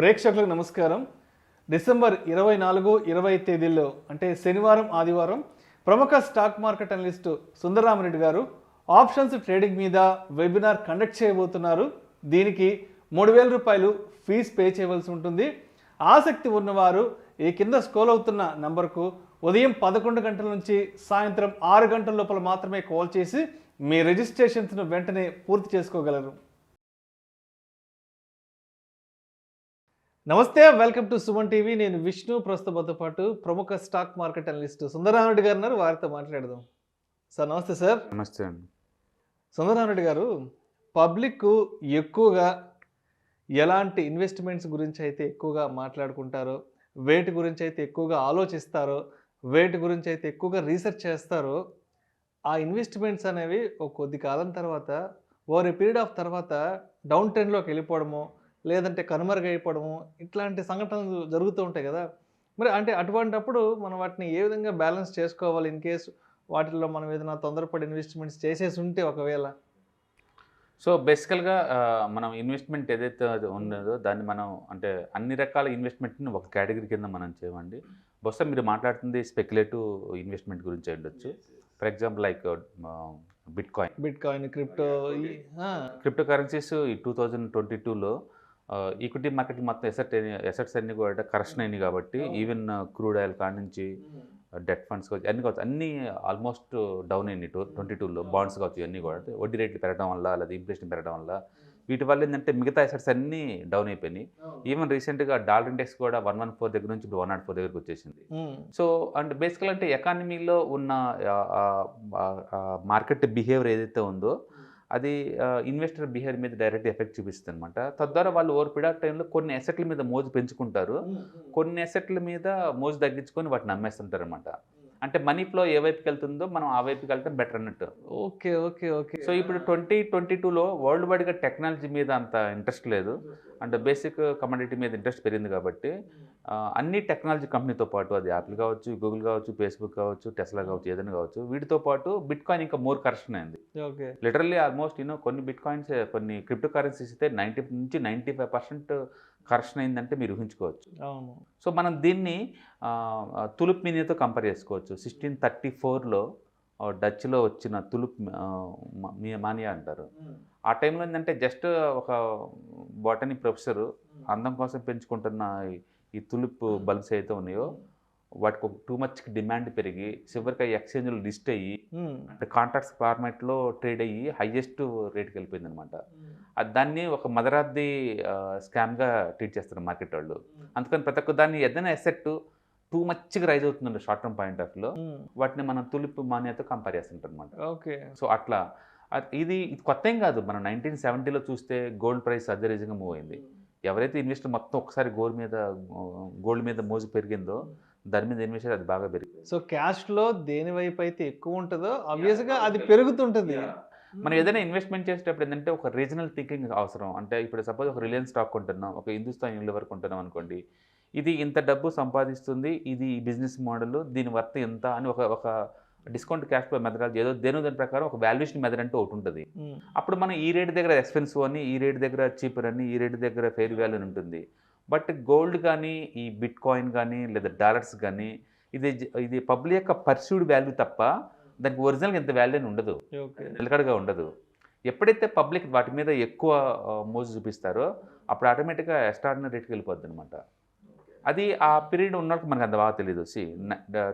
ప్రేక్షకులకు నమస్కారం. డిసెంబర్ 24, 20 తేదీల్లో అంటే శనివారం, ఆదివారం ప్రముఖ స్టాక్ మార్కెట్ అనలిస్ట్ సుందరరామిరెడ్డి గారు ఆప్షన్స్ ట్రేడింగ్ మీద వెబినార్ కండక్ట్ చేయబోతున్నారు. దీనికి 3,000 రూపాయలు ఫీజు పే చేయవలసి ఉంటుంది. ఆసక్తి ఉన్నవారు ఈ కింద స్క్రోల్ అవుతున్న నంబర్కు ఉదయం 11 గంటల నుంచి సాయంత్రం 6 గంటల లోపల మాత్రమే కాల్ చేసి మీ రిజిస్ట్రేషన్స్ను వెంటనే పూర్తి చేసుకోగలరు. నమస్తే, వెల్కమ్ టు సుమన్ టీవీ. నేను విష్ణు. ప్రస్తుతంతో పాటు ప్రముఖ స్టాక్ మార్కెట్ అనలిస్ట్ సుందరరామిరెడ్డి గారు ఉన్నారు. వారితో మాట్లాడదాం. సార్ నమస్తే. సార్ నమస్తే అండి. సుందరరామిరెడ్డి గారు, పబ్లిక్ ఎక్కువగా ఎలాంటి ఇన్వెస్ట్మెంట్స్ గురించి అయితే ఎక్కువగా మాట్లాడుకుంటారో, వేటి గురించి అయితే ఎక్కువగా ఆలోచిస్తారో, వేటి గురించి అయితే ఎక్కువగా రీసెర్చ్ చేస్తారో, ఆ ఇన్వెస్ట్మెంట్స్ అనేవి ఒక కొద్ది కాలం తర్వాత ఓవర్ ఏ పీరియడ్ ఆఫ్ తర్వాత డౌన్ ట్రెండ్లోకి వెళ్ళిపోవడము, లేదంటే కనుమరుగైపోవడము, ఇట్లాంటి సంఘటనలు జరుగుతూ ఉంటాయి కదా. మరి అంటే అటువంటప్పుడు మనం వాటిని ఏ విధంగా బ్యాలెన్స్ చేసుకోవాలి? ఇన్ కేసు వాటిల్లో మనం ఏదైనా తొందరపడి ఇన్వెస్ట్మెంట్స్ చేసేసి ఉంటే ఒకవేళ. సో బేసికల్గా మనం ఇన్వెస్ట్మెంట్ ఏదైతే ఉన్నదో దాన్ని మనం అంటే అన్ని రకాల ఇన్వెస్ట్మెంట్ని ఒక కేటగిరీ కింద మనం చేయమండి. బహుశా మీరు మాట్లాడుతుంది స్పెక్యులేటివ్ ఇన్వెస్ట్మెంట్ గురించి ఉండొచ్చు. For example like bitcoin, crypto currencies ఈ 2022లో ఈక్విటీ మార్కెట్ మొత్తం ఎసెట్స్ అన్నీ కూడా కరెక్షన్ అయినాయి. కాబట్టి ఈవెన్ క్రూడ్ ఆయిల్ కాడి నుంచి డెట్ ఫండ్స్ కావచ్చు, అన్నీ కావచ్చు, అన్నీ ఆల్మోస్ట్ డౌన్ అయినాయి 2022లో. బాండ్స్ కావచ్చు, ఇవన్నీ కూడా వడ్డీ రేట్లు పెరగడం వల్ల లేదా ఇన్ఫ్లేషన్ పెరగడం వల్ల వీటి వల్ల ఏంటంటే మిగతా ఎసెట్స్ అన్నీ డౌన్ అయిపోయినాయి. ఈవెన్ రీసెంట్గా డాలర్ ఇండెక్స్ కూడా 114 దగ్గర నుంచి ఇప్పుడు 104 దగ్గరకు వచ్చేసింది. సో అండ్ బేసికల్ అంటే ఎకానమీలో ఉన్న మార్కెట్ బిహేవియర్ ఏదైతే ఉందో అది ఇన్వెస్టర్ బిహేవియర్ మీద డైరెక్ట్ ఎఫెక్ట్ చూపిస్తుంది అనమాట. తద్వారా వాళ్ళు ఓవర్ పీరియడ్ ఆఫ్ టైంలో కొన్ని అసెట్ల మీద మోజు పెంచుకుంటారు, కొన్ని అసెట్ల మీద మోజు తగ్గించుకొని వాటిని అమ్మేస్తుంటారు అనమాట. అంటే మనీ ఫ్లో ఏ వైపుకి వెళ్తుందో మనం ఆ వైపుకి వెళ్తే బెటర్ అన్నట్టు. ఓకే ఓకే ఓకే సో ఇప్పుడు 2022లో వరల్డ్ వైడ్గా టెక్నాలజీ మీద అంత ఇంట్రెస్ట్ లేదు, అండ్ బేసిక్ కమోడిటీ మీద ఇంట్రెస్ట్ పెరిగింది. కాబట్టి అన్ని టెక్నాలజీ కంపెనీతో పాటు అది యాపిల్ కావచ్చు, గూగుల్ కావచ్చు, ఫేస్బుక్ కావచ్చు, టెస్లా కావచ్చు, ఏదైనా కావచ్చు, వీటితో పాటు బిట్కాయిన్ ఇంకా మోర్ కరెక్షన్ అయింది. ఓకే లిటరల్లీ ఆల్మోస్ట్ కొన్ని బిట్కాయిన్స్, కొన్ని క్రిప్టో కరెన్సీస్ అయితే 90 నుంచి 95% కరెక్షన్ అయిందంటే మీరు ఊహించుకోవచ్చు. అవును. సో మనం దీన్ని తులుప్ మీనియాతో కంపేర్ చేసుకోవచ్చు. 1634లో డచ్లో వచ్చిన తులుప్ మానియా అంటారు. ఆ టైంలో ఏంటంటే జస్ట్ ఒక బాటనీ ప్రొఫెసరు అందం కోసం పెంచుకుంటున్న ఈ తులిప్ బల్బ్స్ అయితే ఉన్నాయో వాటికి ఒక టూ మచ్ డిమాండ్ పెరిగి చివరికి ఎక్స్చేంజ్లో లిస్ట్ అయ్యి అంటే కాంట్రాక్ట్స్ ఫార్మాట్లో ట్రేడ్ అయ్యి హైయెస్ట్ రేట్కి వెళ్ళిపోయింది అనమాట. దాన్ని ఒక మదరాద్ది స్కామ్గా ట్రీట్ చేస్తారు మార్కెట్ వాళ్ళు. అందుకని ప్రతి ఒక్క దాన్ని ఏదైనా ఎసెట్ టూ మచ్గా రైజ్ అవుతుందండి షార్ట్ టర్మ్ పాయింట్ ఆఫ్ వ్యూలో, వాటిని మనం తులిప్ మానియాతో కంపేర్ చేస్తుంటాం అనమాట. ఓకే. సో అట్లా ఇది కొత్త ఏం కాదు. మనం 1970లో చూస్తే గోల్డ్ ప్రైస్ అదే రీజన్గా మూవ్ అయింది. ఎవరైతే ఇన్వెస్టర్ మొత్తం ఒకసారి గోల్డ్ మీద మోజు పెరిగిందో దాని మీద ఇన్వెస్టర్ అది బాగా పెరిగింది. సో క్యాష్లో దేని వైపు అయితే ఎక్కువ ఉంటుందో ఆబ్వియస్గా అది పెరుగుతుంటుంది. మనం ఏదైనా ఇన్వెస్ట్మెంట్ చేసేటప్పుడు ఏంటంటే ఒక రీజనల్ థింకింగ్ అవసరం. అంటే ఇప్పుడు సపోజ్ ఒక రిలయన్స్ స్టాక్ కొంటున్నాం, ఒక హిందుస్థాన్ యూనిలివర్ కొంటున్నాం అనుకోండి, ఇది ఇంత డబ్బు సంపాదిస్తుంది, ఇది ఈ బిజినెస్ మోడల్, దీని వర్త్ ఎంత అని ఒక డిస్కౌంట్ క్యాష్ ఫ్లో మెథడాలజీ ఏదో దాని ప్రకారం ఒక వాల్యుయేషన్ మెథడ్ అంటూ ఒకటి ఉంటుంది. అప్పుడు మనం ఈ రేట్ దగ్గర ఎక్స్పెన్సివ్ అని, ఈ రేట్ దగ్గర చీపర్ అని, ఈ రేట్ దగ్గర ఫెయిర్ వాల్యూ అని ఉంటుంది. బట్ గోల్డ్ కానీ, ఈ బిట్ కాయిన్ కానీ, లేదా డాలర్స్ కానీ ఇది పబ్లిక్ యొక్క పర్సీవ్డ్ వాల్యూ తప్ప దానికి ఒరిజినల్గా ఎంత వాల్యూ అని ఉండదు, నిలకడగా ఉండదు. ఎప్పుడైతే పబ్లిక్ వాటి మీద ఎక్కువ మోజు చూపిస్తారో అప్పుడు ఆటోమేటిక్గా ఎక్స్ట్రాడినరీ రేట్కి వెళ్ళిపోద్ది అనమాట. అది ఆ పీరియడ్ ఉన్నప్పుడు మనకు అంత బాగా తెలియదు.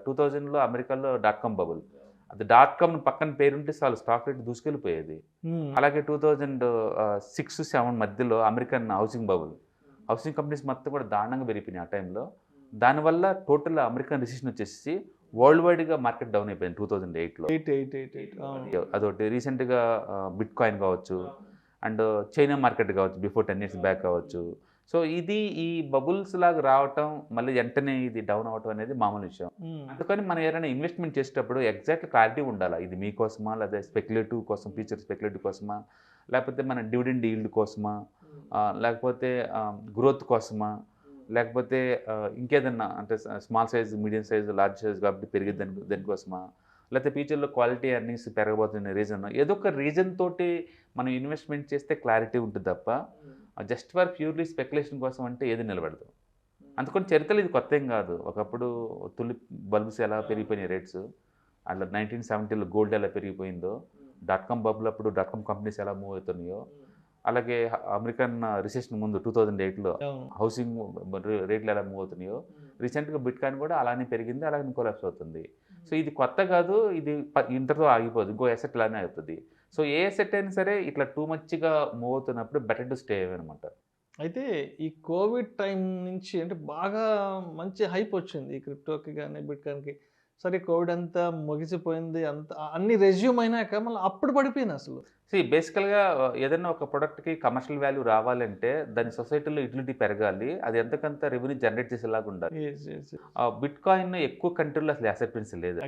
2000లో అమెరికాలో .com బబుల్, అది .com పక్కన పేరుంటే చాలు స్టాక్ రేట్ దూసుకెళ్ళిపోయేది. అలాగే 2006-07 మధ్యలో American housing bubble, housing companies మొత్తం కూడా దారుణంగా పెరిగిపోయినాయి ఆ టైంలో. దానివల్ల టోటల్ అమెరికన్ రిసెషన్ వచ్చేసి వరల్డ్ వైడ్గా మార్కెట్ డౌన్ అయిపోయింది 2008లో. అదొకటి. రీసెంట్గా బిట్ కాయిన్ కావచ్చు, అండ్ చైనా మార్కెట్ కావచ్చు, బిఫోర్ 10 years బ్యాక్ కావచ్చు. సో ఇది ఈ బబుల్స్ లాగా రావటం మళ్ళీ వెంటనే ఇది డౌన్ అవటం అనేది మామూలు విషయం. అందుకని మనం ఏదైనా ఇన్వెస్ట్మెంట్ చేసేటప్పుడు ఎగ్జాక్ట్ క్లారిటీ ఉండాలి. ఇది మీకోసమా, లేదా స్పెక్యులేటివ్ కోసం, ఫ్యూచర్ స్పెక్యులేటివ్ కోసమా, లేకపోతే మన డివిడెండ్ ఈల్డ్ కోసమా, లేకపోతే గ్రోత్ కోసమా, లేకపోతే ఇంకేదన్నా అంటే small size, medium size, large size కాబట్టి పెరిగేది దానికోసమా, లేకపోతే ఫ్యూచర్లో క్వాలిటీ ఎర్నింగ్స్ పెరగబోతున్న రీజన్, ఏదో ఒక రీజన్ తోటి మనం ఇన్వెస్ట్మెంట్ చేస్తే క్లారిటీ ఉంటుంది తప్ప జస్ట్ ఫర్ ప్యూర్లీ స్పెక్యులేషన్ కోసం అంటే ఏది నిలబడదు. అందుకని చరిత్రలో ఇది కొత్త ఏం కాదు. ఒకప్పుడు తులిప్ బల్బ్స్ ఎలా పెరిగిపోయినాయి రేట్స్, అట్లా 1970లో గోల్డ్ ఎలా పెరిగిపోయిందో, డాట్కామ్ బబుల్ అప్పుడు డాట్కామ్ కంపెనీస్ ఎలా మూవ్ అవుతున్నాయో, అలాగే అమెరికన్ రిసెషన్ ముందు 2008లో హౌసింగ్ రేట్లు ఎలా మూవ్ అవుతున్నాయో, రీసెంట్గా బిట్ కాయిన్ కూడా అలానే పెరిగింది, అలాగే కొలాప్స్ అవుతుంది. సో ఇది కొత్త కాదు, ఇది ఇంతతో ఆగిపోదు, ఇంకో ఎసెట్ లానే అవుతుంది. సో ఏ ఎసెట్ అయినా సరే ఇట్లా టూ మచ్గా మూవ్ అవుతున్నప్పుడు బెటర్ టు స్టే అనమాట. అయితే ఈ కోవిడ్ టైం నుంచి అంటే బాగా మంచి హైప్ వచ్చింది ఈ క్రిప్టోకి కానీ బిట్కాయిన్కి. సరే కోవిడ్ అంతా ముగిసిపోయింది, అంత అన్ని రెజ్యూమ్ అయినాక మళ్ళీ అప్పుడు పడిపోయింది అసలు. బేసికల్గా ఏదైనా ఒక ప్రోడక్ట్కి కమర్షియల్ వాల్యూ రావాలంటే దాని సొసైటీలో యూటిలిటీ పెరగాలి, అది ఎంతకంత రెవెన్యూ జనరేట్ చేసేలాగా ఉండాలి. బిట్ కాయిన్ ఎక్కువ కంట్రీలో అసలు యాక్సెప్టెన్స్ లేదు,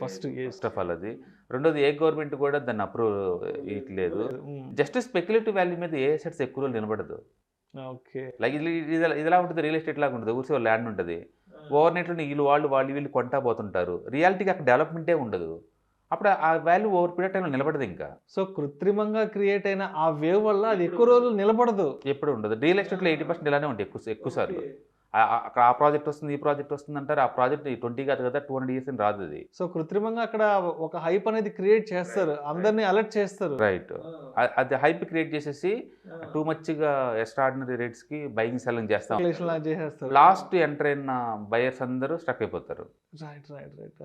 ఫస్ట్ ఆఫ్ ఆల్ అది. రెండోది ఏ గవర్నమెంట్ కూడా దాన్ని అప్రూవ్ ఇట్లేదు. జస్ట్ స్పెక్యులేటివ్ వాల్యూ మీద ఏ అసెట్స్ ఎక్కువ రోజులు నిలబడదు. ఓకే, లైక్ ఇది ఎలా ఉంటుంది, రియల్ ఎస్టేట్ లాగా ఉంటుంది, ఊరిసే ల్యాండ్ ఉంటుంది, ఓవర్ నైట్లో వీళ్ళు కొంటా పోతుంటారు, రియాలిటీకి అక్కడ డెవలప్మెంటే ఉండదు. అప్పుడు ఆ వాల్యూ ఓవర్ పీరియడ్ టైంలో నిలబడదు. ఇంకా సో కృత్రిమంగా క్రియేట్ అయిన ఆ వేవ్ వల్ల అది ఎక్కువ రోజులు నిలబడదు, ఎప్పుడు ఉండదు. రియల్ ఎస్టేట్లో 80% ఇలానే ఉంటాయి ఎక్కువ సార్లు. అక్కడ ఆ ప్రాజెక్ట్ వస్తుంది, ఈ ప్రాజెక్ట్ వస్తుంది అంటారు, ఆ ప్రాజెక్ట్ 20 కాదు కదా 200 years అని రాదు అది. సో కృత్రిమంగా అక్కడ ఒక హైప్ అనేది క్రియేట్ చేస్తారు, అందరినీ అలర్ట్ చేస్తారు. రైట్, అది హైప్ క్రియేట్ చేసేసి టూ మచ్గా ఎక్స్ట్రాడినరీ రేట్స్కి బయింగ్ సెల్లింగ్ చేస్తాం. లాస్ట్ ఎంటర్ అయిన బయర్స్ అందరూ స్టక్ అయిపోతారు.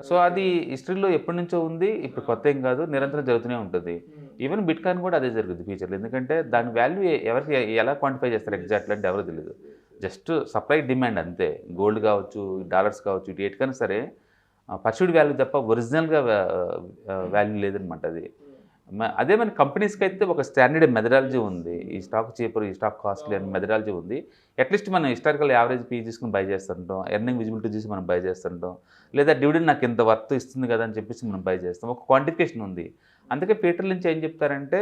సో అది హిస్టరీలో ఎప్పటి నుంచో ఉంది, ఇప్పుడు కొత్త ఏం కాదు, నిరంతరం జరుగుతూనే ఉంటుంది. ఈవెన్ బిట్ కాయిన్ కూడా అదే జరుగుతుంది ఫ్యూచర్లో. ఎందుకంటే దాని వాల్యూ ఎవరికి ఎలా క్వాంటిఫై చేస్తారు ఎగ్జాక్ట్లీ అంటే ఎవరు తెలియదు. జస్ట్ సప్లై డిమాండ్ అంతే. గోల్డ్ కావచ్చు, డాలర్స్ కావచ్చు, ఇటు ఎటుకైనా సరే పర్సూడ్ వాల్యూ తప్ప ఒరిజినల్గా వాల్యూ లేదనమాట అది. అదే మన కంపెనీస్కి అయితే ఒక స్టాండర్డ్ మెథడాలజీ ఉంది, ఈ స్టాక్ చీపర్, ఈ స్టాక్ కాస్ట్లీ అనే మెథడాలజీ ఉంది. అట్లీస్ట్ మనం హిస్టారికల్ యావరేజ్ పీ తీసుకుని బై చేస్తుంటాం, ఎర్నింగ్ విజిబిలిటీ చూసి మనం బై చేస్తుంటాం, లేదా డివిడెండ్ నాకు ఇంత వర్త్ ఇస్తుంది కదా అని చెప్పేసి మనం బై చేస్తాం. ఒక క్వాంటిఫికేషన్ ఉంది. అందుకే పీటర్ నుంచి ఏం చెప్తారంటే,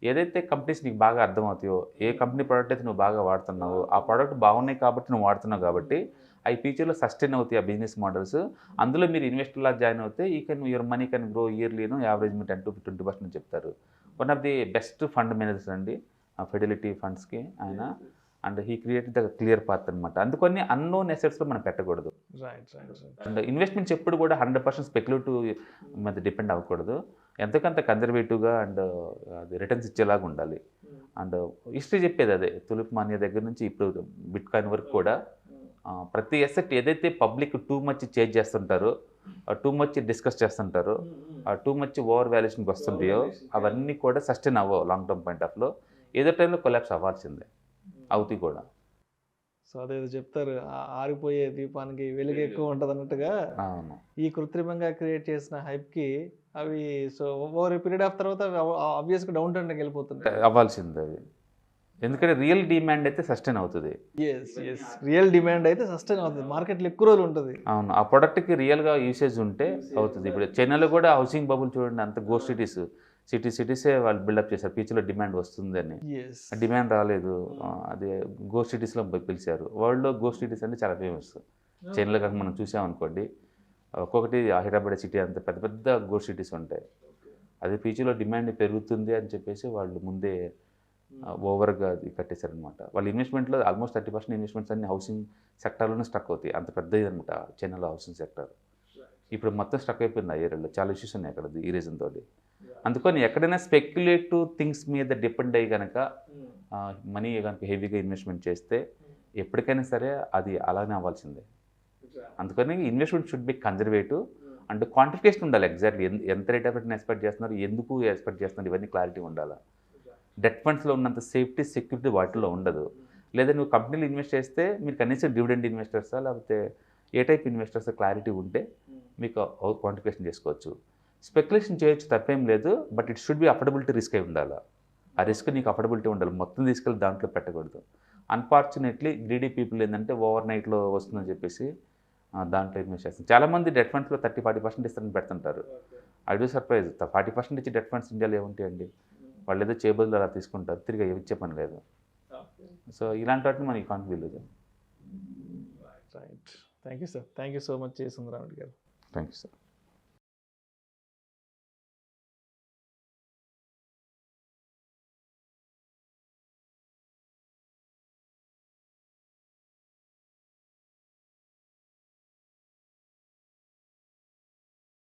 ఏదైతే కంపెనీస్ నీకు బాగా అర్థమవుతాయో, ఏ కంపెనీ ప్రోడక్ట్ అయితే నువ్వు బాగా వాడుతున్నావో, ఆ ప్రోడక్ట్ బాగున్నాయి కాబట్టి నువ్వు వాడుతున్నావు కాబట్టి అవి ఫ్యూచర్లో సస్టైన్ అవుతాయి ఆ బిజినెస్ మోడల్స్. అందులో మీరు ఇన్వెస్టర్లా జాయిన్ అవుతే యువర్ మనీ కెన్ గ్రో ఇయర్లీను యావరేజ్ 10 to 20% చెప్తారు. One of the best fund managers అండి ఫిడెలిటీ ఫండ్స్కి ఆయన. And he created the clear path అనమాట. అందుకని అన్నోన్ అసెట్స్లో మనం పెట్టకూడదు. అండ్ ఇన్వెస్ట్మెంట్స్ ఎప్పుడు కూడా 100% స్పెక్యులేటివ్ మీద డిపెండ్ అవ్వకూడదు. ఎంతకంత కన్జర్వేటివ్గా అండ్ అది రిటర్న్స్ ఇచ్చేలాగా ఉండాలి. అండ్ హిస్టరీ చెప్పేది అదే, తులిప్ మానియా దగ్గర నుంచి ఇప్పుడు బిట్ కాయిన్ వరకు కూడా ప్రతి అసెట్ ఏదైతే పబ్లిక్ టూ మచ్ చేంజ్ చేస్తుంటారో, టూ మచ్ డిస్కస్ చేస్తుంటారో, టూ మచ్ ఓవర్ వాల్యుయేషన్కి వస్తుంటాయో అవన్నీ కూడా సస్టైన్ అవ్వవు లాంగ్ టర్మ్ పాయింట్ ఆఫ్లో. ఏదో టైంలో కొలాప్స్ అవ్వాల్సిందే, అవుతాయి కూడా. సో అదేదో చెప్తారు, ఆరిపోయే దీపానికి వెలుగు ఎక్కువ ఉంటుంది అన్నట్టుగా ఈ కృత్రిమంగా క్రియేట్ చేసిన హైప్కి అవి సో ఓవర్ పీరియడ్ ఆఫ్ తర్వాత ఆబ్వియస్గా డౌన్ ట్రెండ్కి వెళ్ళిపోతుంది, అవ్వాల్సిందే అది. ఎందుకంటే రియల్ డిమాండ్ అయితే సస్టైన్ అవుతుంది. రియల్ డిమాండ్ అయితే సస్టైన్ అవుతుంది, మార్కెట్లో ఎక్కువ రోజులు ఉంటుంది. అవును, ఆ ప్రోడక్ట్కి రియల్గా యూసేజ్ ఉంటే అవుతుంది. ఇప్పుడు చైనాలో కూడా హౌసింగ్ బబుల్ చూడండి, అంత గోస్ట్ సిటీసే వాళ్ళు బిల్డప్ చేశారు, ఫ్యూచర్లో డిమాండ్ వస్తుంది అని. డిమాండ్ రాలేదు, అది గోస్ట్ సిటీస్లో పిలిచారు. వరల్డ్లో గోస్ట్ సిటీస్ అంటే చాలా ఫేమస్. చైనాలో కాక మనం చూసామనుకోండి, ఒక్కొక్కటి హైదరాబాద్ సిటీ అంత పెద్ద పెద్ద గోస్ట్ సిటీస్ ఉంటాయి. అది ఫ్యూచర్లో డిమాండ్ పెరుగుతుంది అని చెప్పేసి వాళ్ళు ముందే ఓవర్గా అది కట్టేశారనమాట. వాళ్ళ ఇన్వెస్ట్మెంట్లో ఆల్మోస్ట్ 30% ఇన్వెస్ట్మెంట్స్ అన్ని హౌసింగ్ సెక్టర్లోనే స్టక్ అవుతాయి. అంత పెద్దది అనమాట చైనాలో హౌసింగ్ సెక్టర్. ఇప్పుడు మొత్తం స్టక్ అయిపోయింది ఆ ఏరియాలో, చాలా ఇష్యూస్ ఉన్నాయి అక్కడ ఈ రీజన్ తోటి. అందుకని ఎక్కడైనా స్పెక్యులేటివ్ థింగ్స్ మీద డిపెండ్ అయ్యి కనుక మనీ కనుక హెవీగా ఇన్వెస్ట్మెంట్ చేస్తే ఎప్పటికైనా సరే అది అలానే అవ్వాల్సిందే. అందుకని investment should be conservative and quantification ఉండాలి. ఎగ్జాక్ట్లీ ఎంత రేట్ ఆఫ్ రిటర్న్ ఎక్స్పెక్ట్ చేస్తున్నారు, ఎందుకు ఎక్స్పెక్ట్ చేస్తున్నారు, ఇవన్నీ క్లారిటీ ఉండాలి. డెట్ ఫండ్స్లో ఉన్నంత సేఫ్టీ సెక్యూరిటీ వాటిలో ఉండదు. లేదా నువ్వు కంపెనీలు ఇన్వెస్ట్ చేస్తే మీరు కనీసం డివిడెండ్ ఇన్వెస్టర్సా లేకపోతే ఏ టైప్ ఇన్వెస్టర్స్ క్లారిటీ ఉంటే మీకు క్వాంటిఫికేషన్ చేసుకోవచ్చు. స్పెక్యులేషన్ చేయొచ్చు, తప్పేం లేదు, but it should be affordability risk అయి ఉండాలి. ఆ రిస్క్ నీకు అఫోర్డబిలిటీ ఉండాలి, మొత్తం తీసుకెళ్ళి దాంట్లో పెట్టకూడదు. అన్ఫార్చునేట్లీ గ్రీడీ పీపుల్ ఏంటంటే ఓవర్ నైట్లో వస్తుందని చెప్పేసి దాంట్లో ఇన్వెస్ట్ చేస్తారు. చాలామంది డెట్ ఫండ్స్లో 30-40% ఇస్తారని పెడుతుంటారు. ఐ డూ సర్ప్రైజ్, 40% ఇచ్చి డెట్ ఫండ్స్ ఇండియాలో ఏముంటాయండి, వాళ్ళు ఏదో చేయబదులు అలా తీసుకుంటారు, తిరిగి ఇచ్చే పని లేదు. సో ఇలాంటి వాటిని మనకి కాంట్ వీలేదు. Right, thank you sir, thank you so much Sundarareddy గారు. Thank you sir.